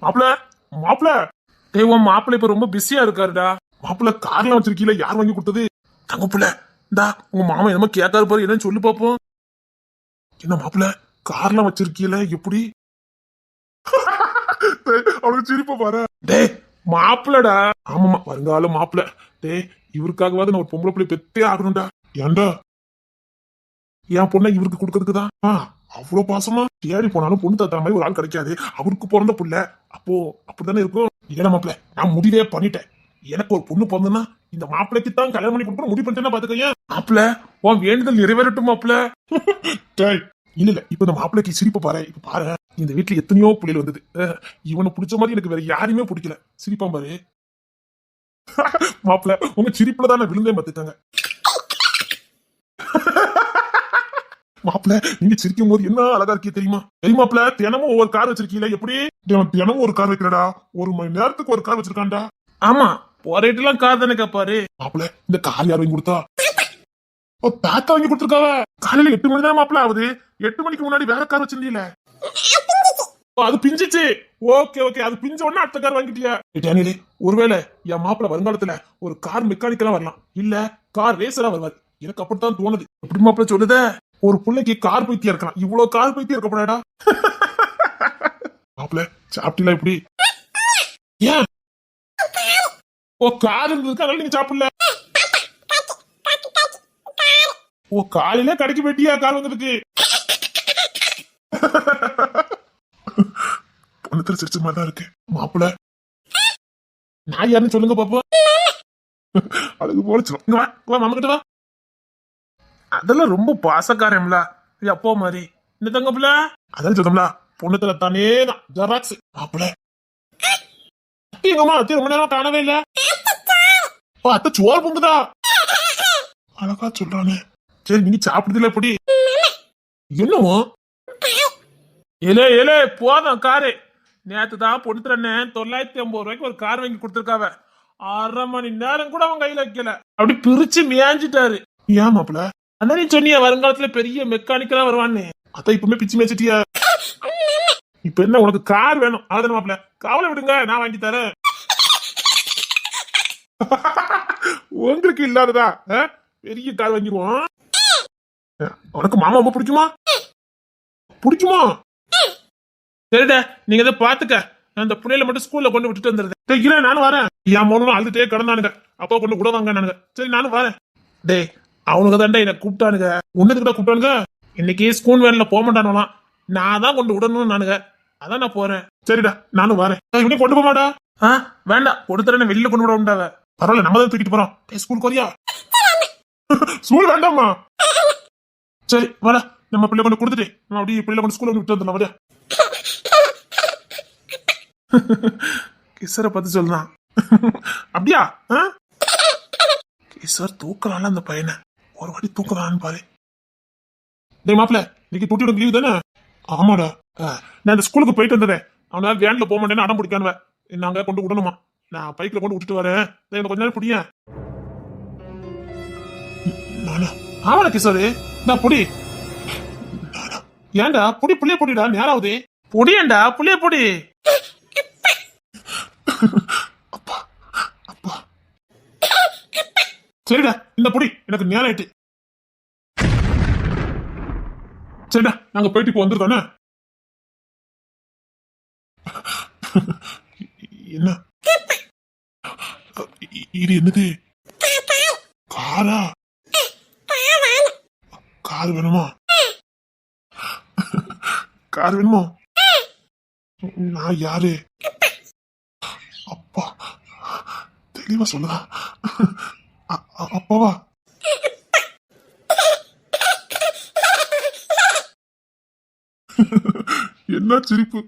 மாப்பிள மாப்பிள உன் மாப்பிள்ள இப்ப ரொம்ப பிஸியா இருக்காருடா. மாப்பிள்ள கார்லாம் வச்சிருக்கீல, யார் வாங்கி கொடுத்தது? தங்கப்புல இந்தா உங்க மாமா என்னமோ கேட்காரு பாரு, என்னன்னு சொல்லு பாப்போம். என்ன மாப்பிள்ள கார்லாம் வச்சிருக்கீல, எப்படி? அவனுக்கு சிரிப்ப பாரு. டேய் மாப்பிளடா. ஆமாமா வருங்கால மாப்பிள. டேய் இவருக்காகவாது நான் ஒரு பொம்பளை பிள்ளை பெத்தே ஆகணும்டா. ஏன்டா என் பொண்ணை இவருக்கு கொடுக்கறதுக்குதான். அவ்வளவு பாசமா தேடி போனாலும் பொண்ணு தாத்தா மாதிரி ஒரு ஆள் கிடைக்காது. அவருக்கு பிறந்த புள்ள அப்போ அப்படித்தானே இருக்கும். இல்ல மாப்பிள்ள நான் முடிவே பண்ணிட்டேன். எனக்கு ஒரு பொண்ணு பிறந்தனா இந்த மாப்பிள்ளைக்கு தான் கல்யாணம் பண்ணி கொடுக்கணும் முடிவு பண்ணிட்டேன்னா பாத்துக்கேன். மாப்பிள்ள உன் வேண்டுதல் நிறைவேறட்டும் மாப்பிள்ள. இல்ல இப்ப இந்த மாப்பிள்ளைக்கு சிரிப்ப பாரு. இப்ப பாரு இந்த வீட்டுல எத்தனையோ புள்ளிகள் வந்தது. இவனை பிடிச்ச மாதிரி எனக்கு வேற யாருமே பிடிக்கல. சிரிப்பான் பாரு. மாப்பிள்ள உங்க சிரிப்புல தான் நான் விழுந்தே பார்த்துட்டாங்க. மாப்பிள்ள நீங்க சிரிக்கும் போது என்ன அழகா இருக்கே தெரியுமா? தெரியுமாப்ல தினமும் ஒவ்வொரு கார் வச்சிருக்கீங்களா? எப்படி தினமும் ஒரு கார் வைக்கிறடா? ஒரு மணி நேரத்துக்கு ஒரு கார் வச்சிருக்கான்டா. ஆமா போரேட்டுலாம் கார் தானே கேப்பாரு. மாப்பிள்ள இந்த கார் யார் வாங்கி கொடுத்தா? தாத்தா வாங்கி கொடுத்துருக்காவ. காலையில 8 மணி தான் மாப்பிள்ள ஆகுது. 8 மணிக்கு முன்னாடி வேற கார் வச்சிருந்தீல, அது பிஞ்சிச்சு. ஓகே ஓகே அது பிஞ்ச உடனே அடுத்த கார் வாங்கிட்டியா? ஒருவேளை என் மாப்பிள்ள வருங்காலத்துல ஒரு கார் மெக்கானிக்கலா வரலாம், இல்ல கார் ரேசரா வருவாரு. எனக்கு அப்படித்தான் தோணுது. எப்படி மாப்பிள்ள சொல்லுத? ஒரு பிள்ளைக்கு கார் பைத்தியம் இருக்கலாம், இவ்வளவு கார் பைத்தியம் இருக்கப்படாடா. மாப்பிள்ள சாப்பிட்டீங்களா? எப்படி? ஏன் ஓ கார் இருந்ததுக்கு அதனால நீங்க சாப்பிடல? ஓ காலையில கடைக்கு போயிட்டியா கார் வந்ததுக்கு? பொண்ணு சிரிச்ச மாதிரி தான் இருக்கு. மாப்பிள்ள நான் யாருன்னு சொல்லுங்க பாப்போம். அதுக்கு போல மாமா கிட்ட வா. அதெல்லாம் ரொம்ப பாசக்காரம்ல அப்போ மாதிரி. இந்த தங்கப்புல அதான் சொல்லும்ல பொண்ணுத்துல தானே தான் ஜெராக்ஸ். மாப்பிள்ள எங்கம்மா அத்தி ரொம்ப நேரம் காணவே இல்ல. அத்தை சோறு பொங்குதா? அழகா சொல்றானே. சரி நீங்க சாப்பிடுறதுல எப்படி? என்னவோ ஏலே ஏலே போதும் காரு. நேத்து தான் பொண்ணுத்துறன்னு 950 ரூபாய்க்கு ஒரு கார் வாங்கி கொடுத்துருக்காவ. 1/2 மணி நேரம் கூட அவன் கையில வைக்கல, அப்படி பிரிச்சு மியாஞ்சிட்டாரு. ஏன் மாப்பிள்ள? அதான் நீ சொன்னிய வருங்காலத்துல பெரிய மெக்கானிக்கலா வருவான்னு. அதான் இப்பவுமே பிச்சு மேய்ச்சிட்டியா? இப்ப என்ன உனக்கு கார் வேணும்? அதான் மாப்பிள்ள கவலை விடுங்க, நான் வாங்கி தரேன். உங்களுக்கு இல்லாததா பெரிய கார் வாங்கிடுவோம். உனக்கு மாமா ரொம்ப பிடிக்குமா? பிடிக்குமா? சரிடா நீங்க இதை பாத்துக்க. அந்த பிள்ளைல மட்டும் ஸ்கூல்ல கொண்டு விட்டுட்டு வந்துருந்தேன். நானும் வரேன். என் மோனும் அழுதுட்டே கிடந்தானுங்க, அப்பா கொண்டு கூட வாங்க. சரி நானும் வரேன். டே அவனுக்கு தாண்டா என்ன கூப்பிட்டானுங்க. உன்னதுக்கு தான் கூப்பிட்டானுங்க. இன்னைக்கு ஸ்கூல் வேன்ல போக மாட்டானுலாம், நான் தான் கொண்டு விடணும் நானுங்க. அதான் நான் போறேன். சரிடா நானும் வரேன். இப்படி கொண்டு போக மாட்டா? வேண்டாம் கொடுத்துறேன், வெளியில கொண்டு விட உண்டாவ. பரவாயில்ல நம்ம தான் தூக்கிட்டு போறோம். School chorea? ஸ்கூல் வேண்டாமா? சரி வர நம்ம பிள்ளை கொண்டு கொடுத்துட்டு நம்ம அப்படியே பிள்ளை கொண்டு ஸ்கூல்ல விட்டு வந்துடலாம். வர கிசரை பத்தி சொல்றான். அப்படியா? கிசர் தூக்கலாம்ல அந்த பையனை, ஒரு வாட்டி தூக்கலான்னு பாரு. டேய் மாப்பிள்ள இன்னைக்கு டூட்டி லீவு தானே? ஆமாடா. நான் இந்த ஸ்கூலுக்கு போயிட்டு வந்ததே, அவனால வேன்ல போக மாட்டேன்னு அடம் பிடிக்கானுவ. நாங்க கொண்டு விடணுமா? நான் பைக்ல கொண்டு விட்டுட்டு வரேன். எனக்கு கொஞ்ச நேரம் புடிய. ஆமாடா கிஷோரு, நான் புடி. ஏன்டா புடி புள்ளிய புடிடா, நேராவது புடியண்டா புள்ளிய புடி. அப்பா அப்பா சரிடா இந்த புடி, எனக்கு நேரம் ஆயிட்டு. சரிடா நாங்க போயிட்டு இப்போ வந்துருக்கோண்ணே. என்ன இது? என்னது? காரா? கார் வேணுமா? கார் வேணுமா? நான் யாரு? அப்பா தெளிவா சொல்லுதா? அப்பாவா? என்ன சிரிப்பு?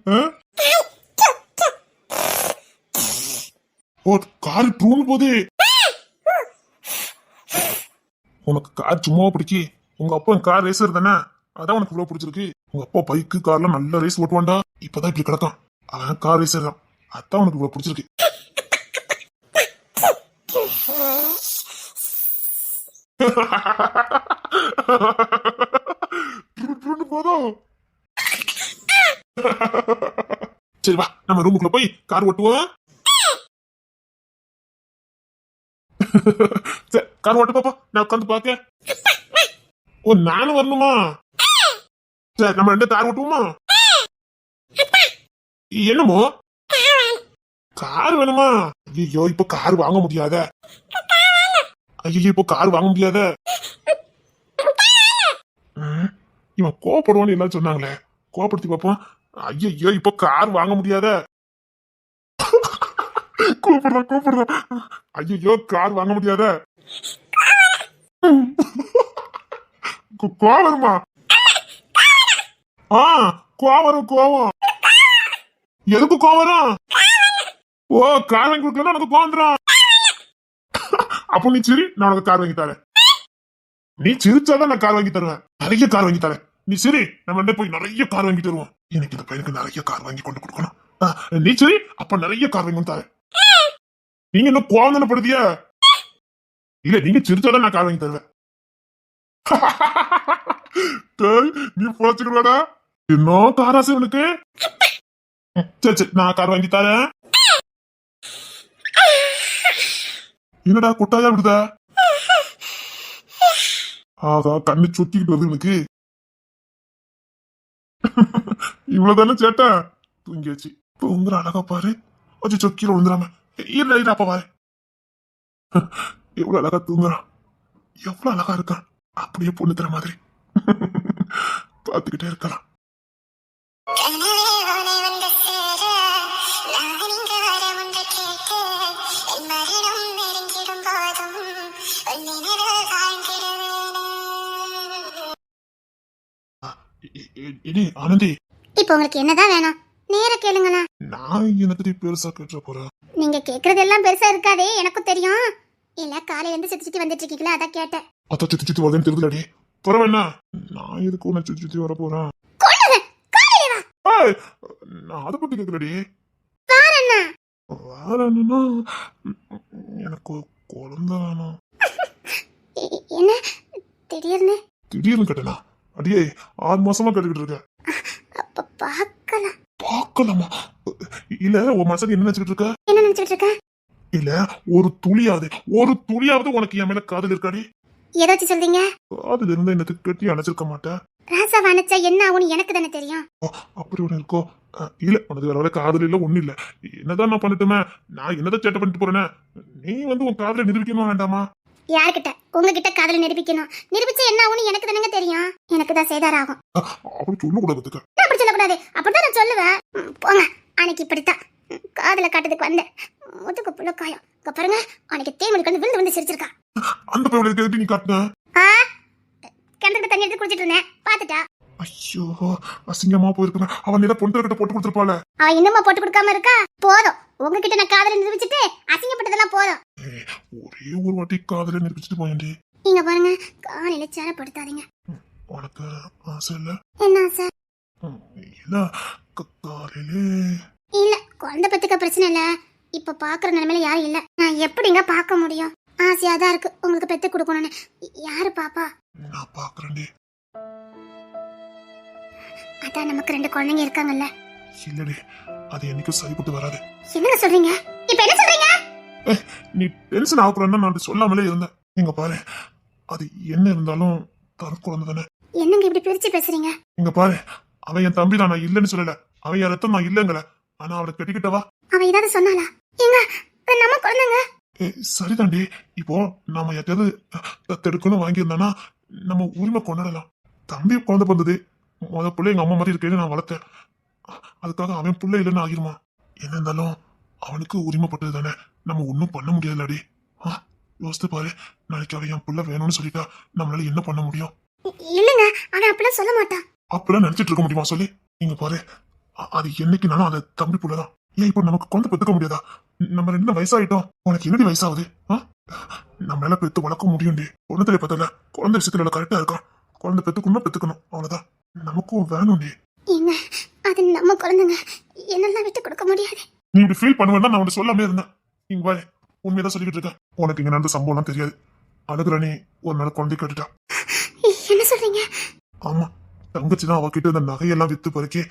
ஓ கார் ட்ரூன் போதே. உனக்கு கார் சும்மாவா பிடிக்கி? உங்க அப்பா கார் ரேசர் தானே, அதான் உனக்கு இவ்வளவு பிடிச்சிருக்கு. உங்க அப்பா பைக்கு கார்ல நல்ல ரேஸ் ஓட்டுவான்டா, இப்பதான் இப்படி கிடக்கான். அவன் கார் ரேசர் தான், அதான் உனக்கு இவ்வளவு பிடிச்சிருக்கு. போதும். சரி வா நம்ம ரூமுக்குள்ள போய் கார் ஓட்டுவோம். சரி கார் ஓட்டு பாப்பா, நான் உட்காந்து பாக்க. ஓ நானும் வரணுமா? சரி நம்ம ரெண்டு கார் ஓட்டுவோமா? என்னமோ கார் வேணுமா? ஐயோ இப்ப கார் வாங்க முடியாத. ஐயோ இப்ப கார் வாங்க முடியாத. இவன் கோவப்படுவான்னு எல்லாம் சொன்னாங்களே, கோவப்படுத்தி பாப்போம். ஐயோ இப்ப கார் வாங்க முடியாத. கூப்பிடுறான். ஐயோ கார் வாங்க முடியாத. கோவம் வருமா? கோவம். எதுக்கு கோவம் வரும்? ஓ கார் வாங்கி கொடுக்கணும் உனக்கு கோவம் வந்துடும். அப்போ நீ சரி, நான் உனக்கு கார் வாங்கி தரேன். நீ சிரிச்சாதான் நான் கார் வாங்கி தருவேன். நிறைய கார் வாங்கி தரேன். நீ சரி, நம்ம போய் நிறைய கார் வாங்கி தருவோம். எனக்கு இந்த பையனுக்கு நிறைய கார் வாங்கி கொண்டு கொடுக்கணும். நீ சரி, அப்ப நிறைய கார் வாங்கி தரேன். நீங்க இன்னும் கோவம் தானே படுதியா? இல்ல நீங்க சிரிச்சாதான் நான் கார் வாங்கி தருவேன். நீ பொழைச்சுக்கடா. இன்னும் காராசு உனக்கு. சரி நான் கார் வாங்கி தரேன். என்னடா கொட்டாயா விடுதா? அதான் கண்ணு சுத்திக்கிட்டு வருது எனக்கு. இவ்வளவுதானே சேட்டா? தூங்கியாச்சு. தூங்குற அழகா பாரு. கொஞ்சம் சொக்கீர விழுந்துடாம இல்ல அப்ப பாரு. எவ்வளவு அழகா தூங்குறான், எவ்வளவு அழகா இருக்கான். அப்படியே பொண்ணு தர மாதிரி பாத்துக்கிட்டே இருக்கலாம். ஆனந்தி இப்போ உங்களுக்கு என்னதான் வேணும்? நேர கேளுங்கண்ணா. நான் எனக்கு பெருசா கேட்ட போறேன். நீங்க கேக்குறது எல்லாம் பெருசா இருக்காதே, எனக்கும் தெரியும். இல்ல காலையில இருந்து சுத்தி வந்துட்டு இருக்கீங்களா, அதான் கேட்டேன். அத சுத்தி வருதுன்னு தெரியுதுலடி. பரவாயில்ல, நான் எதுக்கு உன்னை சுத்தி வர போறேன்? நான் அதை பத்தி கேட்கலடி. வேற என்னன்னா எனக்கு குழந்தை வேணும். என்ன திடீர்னு கேட்டனா? அடியே 6 மாசமா கேட்டுக்கிட்டு இருக்க. பாக்கலாமா? இல்ல உன் மனசுல என்ன நினைச்சிட்டு இருக்க? இல்ல ஒரு துளியாவது உனக்கு என் மேல காதல் இருக்காடி? ஏதாச்சும் சொல்றீங்க? காதல் இருந்தா எனக்கு கட்டி அணைச்சிருக்க மாட்டேன். ராசா வனச்சா என்ன ஆகும்னு எனக்கு தானே தெரியும். அப்படி ஒண்ணு இருக்கோ? இல்ல உனக்கு வேற காதல் இல்ல ஒண்ணு இல்ல. என்னதான் நான் பண்ணட்டுமே? நான் என்னதான் சேட்டை பண்ணிட்டு போறேன்னு நீ வந்து உன் காதலை நிரூபிக்கணுமா வேண்டாமா? யார்கிட்ட? உங்ககிட்ட காதலை நிரூபிக்கணும். நிரூபிச்சா என்ன ஆகும்னு எனக்கு தானங்க தெரியும். எனக்கு தான் சேதார ஆகும். அப்படி சொல்ல கூடாது. அப்படி சொல்லக்கூடாது. அப்படிதான் நான் சொல்லுவேன். போங்க. அன்னைக்கு இப்படித்தான் காதல காட்டுறதுக்கு வந்தேன். முதுகு புள்ள காயம். பாருங்க, அன்னைக்கு தேமொழி கண்டு விழுந்து சிரிச்சிருக்கா. அந்த பையனை எதுக்கு நீ காட்டுன? கிணத்துக்கு தண்ணி எடுத்து குடிச்சிட்டு இருந்தேன், பாத்துட்டா. ஐயோ அசிங்கமா போயிருக்கேன். அவன் ஏதோ பொண்ணு கிட்ட போட்டு கொடுத்துருப்பாள. அவன் இன்னுமா போட்டு கொடுக்காம இருக்கா? போதும், உங்ககிட்ட நான் காதலை நிரூபிச்சுட்டு அசிங்கப்பட்டதெல்லாம் போதும். ஒரே ஒரு வாட்டி காதலை நிரூபிச்சுட்டு போயேன்டி. நீங்க பாருங்க, காலையில சேரப்படுத்தாதீங்க. உனக்கு ஆசை இல்ல? என்ன ஆசை? இல்ல காலையிலே இல்ல, குழந்தை பத்துக்க பிரச்சனை இல்ல. இப்ப பாக்குற நிலைமையில யாரும் இல்ல. நான் எப்படிங்க பார்க்க முடியும்? ஆசையாதான் இருக்கு உங்களுக்கு பெத்து கொடுக்கணும்னு. யாரு பாப்பா? நான் பாக்குறேன்டி. அதான் நமக்கு 2 குழந்தைங்க இருக்காங்கல்ல. இல்லடி, அது என்னைக்கும் சரிப்பட்டு வராது. என்னங்க சொல்றீங்க? இப்ப என்ன சொல்றீங்க? நீ டென்ஷன் ஆகுறேன்னு நான் சொல்லாமலே இருந்தேன். இங்க பாரு, அது என்ன இருந்தாலும் தர குழந்தை தானே. என்னங்க இப்படி பிரிச்சு பேசுறீங்க? இங்க பாரு, அவன் என் தம்பி தான், நான் இல்லன்னு சொல்லல. அவன் என் ரத்தம், நான் இல்லங்கல. ஆனா அவளை கட்டிக்கிட்டவா? அவன் ஏதாவது சொன்னாலா? எங்க நம்ம குழந்தைங்க? சரிதாண்டி. இப்போ நாம யாராவது தத்தெடுக்கணும் வாங்கியிருந்தானா நம்ம உரிமை கொண்டாடலாம். தம்பி குழந்தை பிறந்தது, முத பிள்ளை எங்க அம்மா மாதிரி இருக்கேன்னு நான் வளர்த்தேன். அதுக்காக அவன் பிள்ளை இல்லைன்னு ஆகிருமா? என்ன இருந்தாலும் அவனுக்கு உரிமைப்பட்டது தானே, நம்ம ஒன்னும் பண்ண முடியாதுலடி. யோசித்து பாரு, நாளைக்கு அவன் என் பிள்ளை வேணும்னு சொல்லிட்டா நம்மளால என்ன பண்ண முடியும்? இல்லங்க, அவன் அப்படிலாம் சொல்ல மாட்டான். அப்படிலாம் நினைச்சிட்டு இருக்க முடியுமா சொல்லி? இங்க பாரு, அது என்னைக்குனாலும் அந்த தம்பி பிள்ளைதான். ஏன் இப்போ நமக்கு குழந்தை பெத்துக்க முடியாதா? நம்ம 2 வயசாயிட்டோம். உனக்கு என்னடி வயசாகுது? நம்மளால பெத்து வளர்க்க முடியும்டி. குழந்தைய பத்தல, குழந்தை விஷயத்துல கரெக்டா இருக்கான். குழந்தை பெத்துக்கணும், அவ்வளவுதான். நமக்கும் வேணும்டி. ஏங்க, அது நம்ம குழந்தைங்க, என்னெல்லாம் விட்டு கொடுக்க முடியாது. நீ இப்படி ஃபீல் பண்ணுவேன்னா நான் உன்னை சொல்லாமே இருந்தேன். இங்க பாரு, உண்மையதான் சொல்லிக்கிட்டு இருக்கேன். உனக்கு இங்க நடந்த சம்பவம்லாம் தெரியாது. அழகுராணி ஒரு நாள் குழந்தை கேட்டுட்டா. என்ன சொல்றீங்க? ஆமா, தங்கச்சி தான் அவகிட்ட இந்த நகையெல்லாம் வித்து பறிக்கி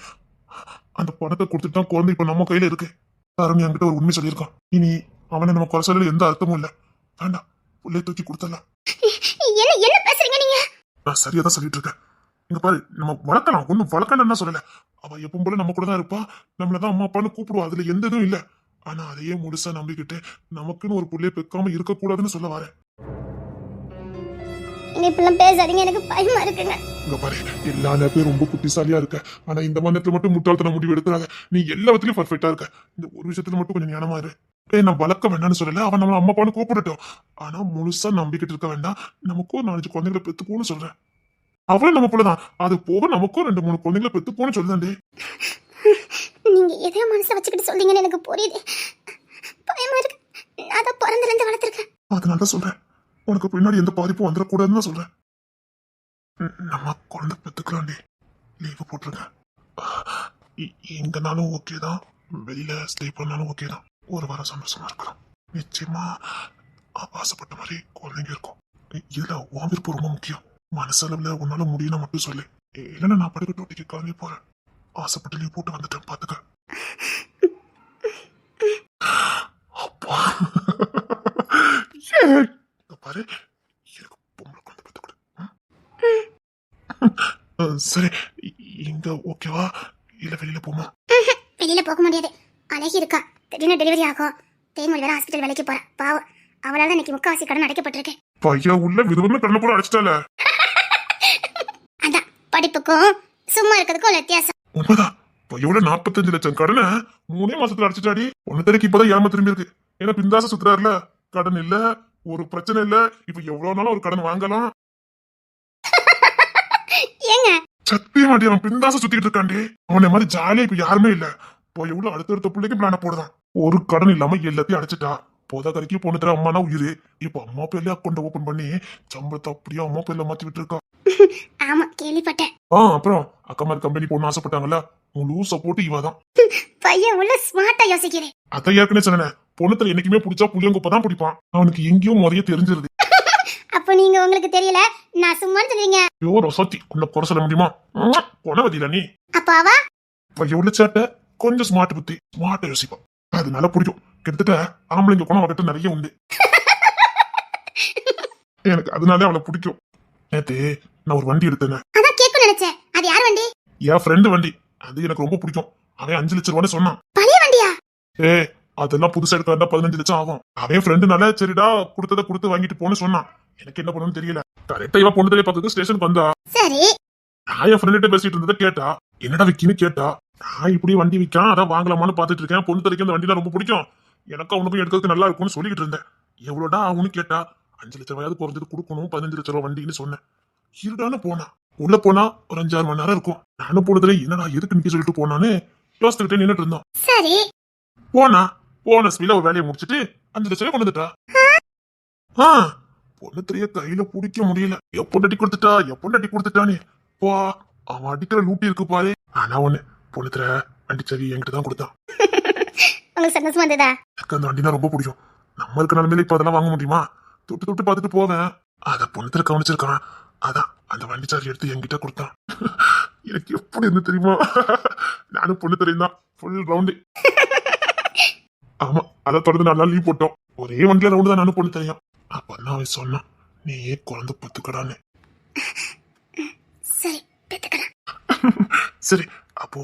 அந்த பணத்தை கொடுத்துட்டு தான் குழந்தை இப்ப நம்ம கையில இருக்கு. தரணி என்கிட்ட ஒரு உண்மை சொல்லியிருக்கான். இனி அவனை நம்ம குறை சொல்லல எந்த அர்த்தமும் இல்ல. வேண்டாம், புள்ளைய தூக்கி கொடுத்தலாம். என்ன என்ன பேசுறீங்க நீங்க? நான் சரியா தான் சொல்லிட்டு இருக்கேன். இங்க பாரு, நம்ம வளர்க்கலாம், ஒன்னும் வளர்க்கணும்னு சொல்லல. அவ எப்பவும் போல நம்ம கூட தான் இருப்பா, நம்மளதான் அம்மா அப்பான்னு கூப்பிடுவா, அதுல எந்த இதுவும் இல்ல. ஆனா அதையே முழுசா நம்பிக்கிட்டு நமக்குன்னு ஒரு புள்ளைய பெக்காம இருக்க கூடாதுன்னு சொல்ல வரேன். நீங்க இப்பெல்லாம் பேசாதீங்க, எனக்கு பயமா இருக்குங்க. இங்க பாரு, எல்லா நேரத்தையும் ரொம்ப புத்திசாலியா இருக்க, ஆனா இந்த நேரத்துல மட்டும் முட்டாள்தன முடிவு எடுக்கிறாங்க. நீ எல்லாத்துலயும் பர்ஃபெக்டா இருக்க, இந்த ஒரு விஷயத்துல மட்டும் கொஞ்சம் ஞானமா இரு. நான் வளர்க்க வேண்டாம்னு சொல்லல, அவன் நம்ம அம்மா அப்பான்னு கூப்பிடட்டும். ஆனா முழுசா நம்பிக்கிட்டு இருக்க வேண்டாம். நமக்கும் 4 குழந்தைகளை பெத்துப்போன்னு சொல்றேன். அவளும் நம்ம போலதான், அது போக நமக்கும் 2-3 குழந்தைகளை பெத்துப்போன்னு சொல்லுதாண்டே. நீங்க எதையோ மனசுல வச்சுக்கிட்டு சொல்றீங்கன்னு எனக்கு புரியுது. பயமா இருக்கு. நான் தான் பிறந்தல இருந்து வளர்த்திருக்கேன். அதனால தான் சொல்றேன், உனக்கு பின்னாடி எந்த பாதிப்பும் வந்துடக்கூடாதுன்னு தான் சொல்றேன். நம்ம குழந்தை பெத்துக்கலாண்டி. லீவு போட்டிருங்க. எங்கனாலும் ஓகே தான், வெளியில ஸ்டே பண்ணாலும் ஓகே தான். ஒரு வாரம் சந்தோஷமா இருக்கலாம். நிச்சயமா ஆசைப்பட்ட மாதிரி குழந்தைங்க இருக்கும். இதுல உன் விருப்பம் ரொம்ப முக்கியம். மனசளவுல உன்னால முடியும்னா மட்டும் சொல்லு, இல்லைன்னா நான் படுக்க டோட்டிக்கு கிளம்பி போறேன். ஆசைப்பட்டு லீவ் போட்டு வந்துட்டேன், பாத்துக்க. அப்பா பாரு, எனக்கு பொம்பளை குழந்தை பெத்து கொடு. சரி, இங்க ஓகேவா இல்ல வெளியில போமா? வெளியில போக முடியாது, அழகி இருக்கா. திடீர்னு டெலிவரி ஆகும். தேன்மொழி வேற ஹாஸ்பிட்டல் வேலைக்கு போறா. பாவம், அவளால இன்னைக்கு முக்காவாசி கடன் அடைக்கப்பட்டிருக்கு. பையன் உள்ள விதவன கண்ண போல அடிச்சிட்டால. அதான் படிப்புக்கும் சும்மா இருக்கிறதுக்கும் ஒரு வித்தியாசம். உண்மைதான், பையோட 45 லட்சம் கடனை 3 மாசத்துல அடிச்சிட்டாடி. ஒன்னு தரைக்கு இப்பதான் ஏமா திரும்பி இருக்கு. ஏன்னா பிந்தாச சுத்துறாருல, கடன் இல்ல, ஒரு பிரச்சனை இல்ல. இப்ப எவ்வளவு நாளும் ஒரு கடன் வாங்கலாம். ஏங்க சத்தியம் மாட்டி, அவன் பிந்தாச சுத்திட்டு இருக்காண்டி. அவனை மாதிரி ஜாலியா இப்ப யாருமே இல்ல. பையோட அடுத்த பிள்ளைக்கு பிளான போடுதான். ஒரு கடன் இல்லாம எல்லாத்தையும் அடைச்சிட்டா. போதா கரைக்கு பொண்ணு தர அம்மானா உயிரு. இப்ப அம்மா பேர்ல அக்கௌண்ட் ஓபன் பண்ணி சம்பளத்தை அப்படியே அம்மா பேர்ல மாத்தி விட்டு இருக்கா. ஆமா, கேள்விப்பட்டேன். அப்புறம் அக்கா மாதிரி கம்பெனி போடணும் ஆசைப்பட்டாங்கல்ல, முழு சப்போர்ட் இவதான். பையன் உள்ள ஸ்மார்ட்டா யோசிக்கிறேன். அத ஏற்கனவே சொன்னேன், பொண்ணுத்துல என்னைக்குமே பிடிச்சா புளியங்கொப்பதான் பிடிப்பான். அவனுக்கு எங்கேயும் முறைய தெரிஞ்சிருது. அப்ப நீங்க உங்களுக்கு தெரியல, நான் சும்மா சொல்றீங்க. ஐயோ ரசத்தி, உன்னை குறை சொல்ல முடியுமா? கொணவதில நீ. அப்பாவா பையன் உள்ள சேட்டை, கொஞ்சம் ஸ்மார்ட் புத்தி, ஸ்மார்ட்டா யோசிப்பான். அதனால பிடிக்கும். கிட்டத்தட்ட ஆம்பளைங்க குணம் அவகிட்ட நிறைய உண்டு. எனக்கு அதனாலே அவளை பிடிக்கும். நேத்து நான் ஒரு வண்டி எடுத்தேன். அதான் கேட்க நினைச்சேன். அது யார் வண்டி? என் ஃப்ரெண்டு வண்டி. அது எனக்கு ரொம்ப பிடிக்கும். அவன் 5 லட்சம் ரூபான்னு சொன்னான். பழைய வண்டியா? அதெல்லாம் புதுசா எடுக்க வேண்டாம், 15 லட்சம் ஆகும். அவன் ஃப்ரெண்டுனால சரிடா கொடுத்ததை கொடுத்து வாங்கிட்டு போன்னு சொன்னான். எனக்கு என்ன பண்ணணும்னு தெரியல. கரெக்டா இவன் பொண்ணு தெரிய பக்கத்து ஸ்டேஷனுக்கு வந்தா. சரி, நான் என் ஃப்ரெண்ட பேசிட்டு இருந்ததை கேட்டா, என்னடா விக்கின்னு கேட்டா. நான் இப்படி வண்டி விற்கான், அதான் வாங்கலாமான்னு பாத்துட்டு இருக்கேன். பொண்ணு தரைக்கு அந்த வண்டிலாம் ரொம்ப பிடிக்கும், எனக்கு அவனுக்கும் எடுக்கிறதுக்கு நல்லா இருக்கும்னு சொல்லிட்டு இருந்தேன். எவ்வளோடா அவனு கேட்டா, 5 லட்சம் ரூபாயாவது குறைஞ்சது கொடுக்கணும், 15 லட்சம் ரூபாய் வண்டின்னு சொன்னேன். இருடான்னு போனா. உள்ள போனா ஒரு 5-6 மணி நேரம் இருக்கும். நானும் போனதுல என்னடா எதுக்கு நிக்க சொல்லிட்டு போனான்னு யோசிச்சுக்கிட்டே நின்னுட்டு இருந்தோம். சரி, போன ஸ்பீல ஒரு வேலையை முடிச்சுட்டு 5 லட்சம் ரூபாய் கொண்டு வந்துட்டா. பொண்ணு தெரிய கையில பிடிக்க முடியல. எப்பொண்டாட்டி கொடுத்துட்டானே போ. அவன் அடிக்கிற லூட்டி இருக்கு பாரு. ஆனா ஒண்ணு, பொண்ணு தெரிய வண்டி சரி என்கிட்ட தான் கொடுத்தான். உங்களுக்கு சந்தோஷமா இருந்ததா? எனக்கு அந்த வண்டினா ரொம்ப பிடிக்கும். நம்ம இருக்கிற நிலைமையில இப்ப அதெல்லாம் வாங்க முடியுமா? தொட்டு பார்த்துட்டு போவேன். அத பொண்ணு தெரிய கவனிச்சிருக்கான். அதான் அந்த வண்டி சாரி எடுத்து என்கிட்ட கொடுத்தான். எனக்கு எப்படி இருந்து தெரியுமா? நானும் பொண்ணு தெரியும் தான் ஃபுல் ரவுண்டு. ஆமா, அதை தொடர்ந்து நல்லா லீவ் போட்டோம். ஒரே வண்டியில ரவுண்டு தான் நானும் பொண்ணு தெரியும். அப்பதான் அவன் சொன்னான், நீ குழந்தை பெத்துக்கடான்னு. சரி, பெத்துக்கிறேன். சரி, அப்போ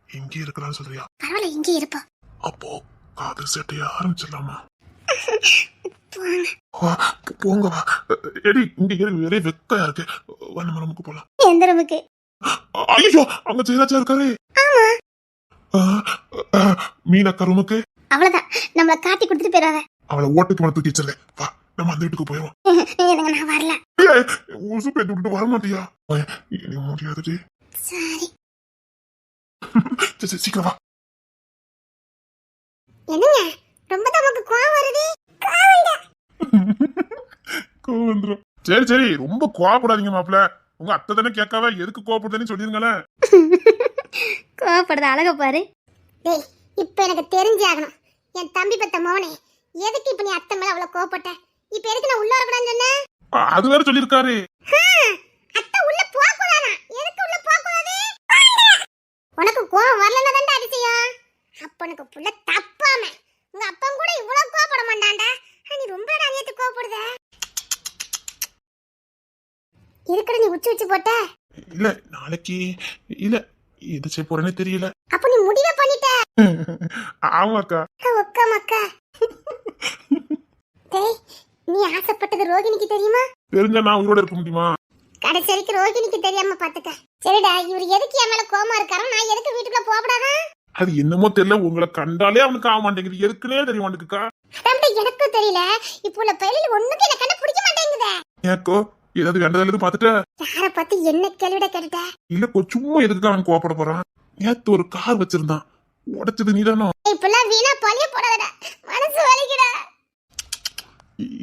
இங்கே இருக்கலாம்னு சொல்றியா? பரவாயில்ல, இங்கே இருப்போம். அப்போ காதல் சேட்டையை ஆரம்பிச்சிடலாமா? போங்க வா. எடி இங்க வேற வெக்கையா இருக்கு. நம்ம ரூமுக்கு போலாம். எந்த ரூமுக்கு? ஐயோ, அங்க ஜெயராஜா இருக்காரு. மீனக்கா ரூமுக்கு. அவ்வளவுதான், நம்மள காட்டி கொடுத்துட்டு போயிடுவாங்க. அவளை ஓட்டுக்கு மேல தூக்கி வச்சிருந்தேன். வா, நம்ம அந்த வீட்டுக்கு போயிடுவோம். எனக்கு நான் வரல. உசு பேத்து விட்டு வர மாட்டியா? எனக்கு முடியாதுடி. சரி, சீக்கிரம் வா. என்னங்க ரொம்ப தான் நமக்கு கோவம் வருது. கோவந்துரும். சரி, ரொம்ப கோவப்படாதீங்க மாப்பிள்ள. உங்க அத்தை தானே கேட்காவ, எதுக்கு கோவப்படுதுன்னு சொல்லிருங்களேன். கோவப்படுறது அழக பாரு. டேய், இப்ப எனக்கு தெரிஞ்சாகணும். என் தம்பி பெத்த மோனே, எதுக்கு இப்ப நீ அத்தை மேல அவ்வளவு கோவப்பட்ட? இப்ப எதுக்கு நான் உள்ள வரக்கூடாதுன்னு சொன்னேன்? அது வேற சொல்லிருக்காரு. அத்தை உள்ள போக கூடாதா? எதுக்கு உள்ள போக கூடாது? உனக்கு கோவம் வரலன்னா தான் அது அப்பனுக்கு புள்ள தப்பாம உங்க அப்பன் கூட இவ்வளவு கோபப்பட மாட்டான்டா. நீ ரொம்ப அநியத்து கோபப்படுத. இருக்கட நீ உச்சி போட்ட. இல்ல நாளைக்கு இல்ல எது செய்ய போறேன்னு தெரியல. அப்ப நீ முடிவே பண்ணிட்ட. ஆமாக்கா. ஒக்கா மக்கா. டேய் நீ ஆசைப்பட்டது ரோகிணிக்கு தெரியுமா? தெரிஞ்சா நான் உயிரோட இருக்க முடியுமா? கடைசி வரைக்கும் ரோகிணிக்கு தெரியாம பாத்துக்க. சரிடா இவர் எதுக்கு என் மேல கோமா இருக்காரோ நான் எதுக்கு வீட்டுக்குள்ள போகப்படாதா? அது என்னமோ தெரியல, உங்களை கண்டாலே அவனுக்கு ஆக மாட்டேங்குது. எதுக்குன்னே தெரிய மாட்டேங்குக்கா. எனக்கும் தெரியல. இப்போ உள்ள பையில ஒண்ணுக்கு என்ன கண்ண பிடிக்க மாட்டேங்குதே. ஏக்கோ ஏதாவது வேண்டதால பாத்துட்ட? யார பத்தி என்ன கேள்விட கேட்டுட்ட? இல்லக்கோ சும்மா எதுக்கு அவன் கோவப்பட போறான்? நேத்து ஒரு கார் வச்சிருந்தான், உடைச்சது நீதானோ? இப்பெல்லாம் வீணா பழிய போடாதடா, மனசு வலிக்குடா.